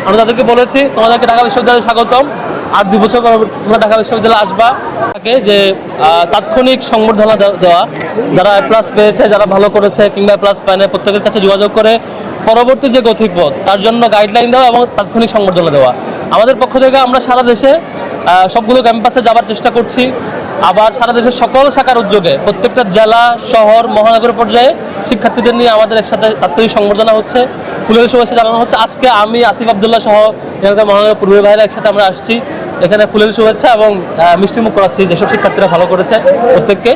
আমরা তাদেরকে বলেছি তোমাদেরকে ঢাকা বিশ্ববিদ্যালয়ে স্বাগতম, আর 2 বছর পর তোমরা ঢাকা বিশ্ববিদ্যালয়ে আসবা। যে তাৎক্ষণিক সংবর্ধনা দেওয়া, যারা A+ পেয়েছে, যারা ভালো করেছে কিংবা A+ পায়নি, প্রত্যেকের কাছে যোগাযোগ করে পরবর্তী যে গতিপথ তার জন্য গাইডলাইন দেওয়া এবং তাৎক্ষণিক সংবর্ধনা দেওয়া। আমাদের পক্ষ থেকে আমরা সারা দেশে সবগুলো ক্যাম্পাসে যাবার চেষ্টা করছি। আবার সারা দেশের সকল শাখার উদ্যোগে প্রত্যেকটা জেলা, শহর, মহানগর পর্যায়ে শিক্ষার্থীদের নিয়ে আমাদের একসাথে তাৎক্ষণিক সংবর্ধনা হচ্ছে, ফুলের শুভেচ্ছা জানানো হচ্ছে। আজকে আমি আসিফ আবদুল্লাহ সহ এলাকার মহানগর পূর্বের ভাইরা একসাথে আমরা আসছি এখানে ফুলের শুভেচ্ছা এবং মিষ্টিমুখ করাচ্ছি যেসব শিক্ষার্থীরা ভালো করেছে প্রত্যেককে,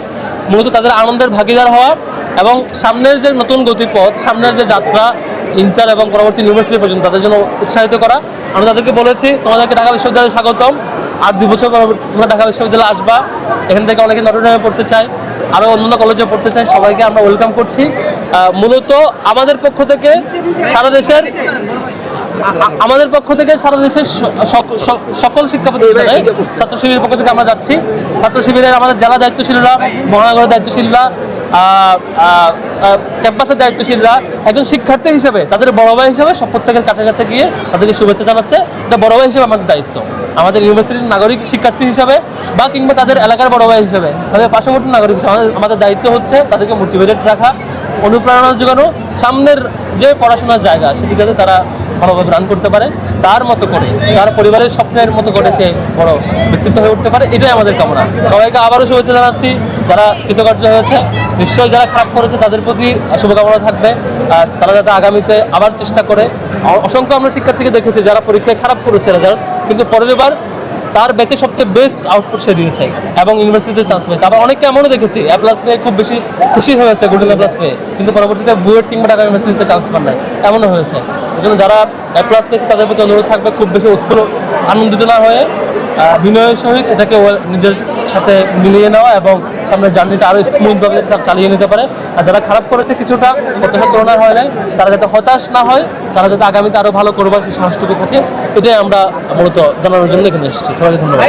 মূলত তাদের আনন্দের ভাগিদার হওয়া এবং সামনের যে নতুন গতিপথ, সামনের যে যাত্রা ইন্টার এবং পরবর্তী ইউনিভার্সিটি পর্যন্ত তাদের জন্য উৎসাহিত করা। আমরা তাদেরকে বলেছি তোমাদেরকে ঢাকা বিশ্ববিদ্যালয়ে স্বাগতম, আর 2 বছর পর তোমরা ঢাকা বিশ্ববিদ্যালয়ে আসবা। এখান থেকে অনেকে নটরডেমে পড়তে চায়, আরও অন্যান্য কলেজে পড়তে চায়, সবাইকে আমরা ওয়েলকাম করছি। মূলত আমাদের পক্ষ থেকে সারা দেশের সকল শিক্ষা প্রতিষ্ঠানে ছাত্র শিবিরের পক্ষ থেকে আমরা যাচ্ছি। ছাত্র শিবিরের আমাদের জেলা দায়িত্বশীলরা, মহানগরের দায়িত্বশীলরা, ক্যাম্পাসের দায়িত্বশীলরা একজন শিক্ষার্থী হিসেবে, তাদের বড় ভাই হিসেবে সব প্রত্যেকের কাছে কাছে গিয়ে তাদেরকে শুভেচ্ছা জানাচ্ছে। এটা বড় ভাই হিসেবে আমাদের দায়িত্ব, আমাদের ইউনিভার্সিটির নাগরিক শিক্ষার্থী হিসেবে বা কিংবা তাদের এলাকার বড় ভাই হিসেবে, তাদের পার্শ্ববর্তী নাগরিক হিসেবে আমাদের দায়িত্ব হচ্ছে তাদেরকে মোটিভেটেড রাখা, অনুপ্রেরণা যোগানো, সামনের যে পড়াশোনার জায়গা সেটি যাতে তারা ভালোভাবে রান করতে পারে, তার মতো করে, তার পরিবারের স্বপ্নের মতো করে সে বড় ব্যক্তিত্ব হয়ে উঠতে পারে, এটাই আমাদের কামনা। সবাইকে আবারও শুভেচ্ছা জানাচ্ছি। যারা কৃতকার্য হয়েছে, নিশ্চয়ই যারা খারাপ করেছে তাদের প্রতি শুভকামনা থাকবে, আর তারা যাতে আগামীতে আবার চেষ্টা করে। অসংখ্য আমরা শিক্ষার্থীকে দেখেছি যারা পরীক্ষায় খারাপ করেছে রেজাল্ট, কিন্তু পরের বার তার ব্যাচে সবচেয়ে বেস্ট আউটপুট সে দিয়েছে এবং ইউনিভার্সিটিতে চান্স পেয়েছে। আবার অনেককে এমনও দেখেছি A+ পেয়ে খুব বেশি খুশি হয়েছে, গোল্ডেন A+ পেয়ে, কিন্তু পরবর্তীতে বুয়েট কিংবা ঢাকা ইউনিভার্সিটিতে চান্স পান নাই, এমনও হয়েছে। এই জন্য যারা A+ পেয়েছে তাদের প্রতি অনুরোধ থাকবে খুব বেশি উৎফুল্ল আনন্দিত না হয়ে বিনয়ের সহিত এটাকে নিজের সাথে মিলিয়ে নেওয়া এবং সামনের জার্নিটা আরও স্মুথভাবে চালিয়ে নিতে পারে। আর যারা খারাপ করেছে, কিছুটা প্রত্যাশা তুলনা হয় নাই, তারা যাতে হতাশ না হয়, তারা যাতে আগামীতে আরও ভালো করবার সেই সাহসটুকু থাকে, এটাই আমরা মূলত জানানোর জন্য এখানে এসেছি। সবাইকে ধন্যবাদ।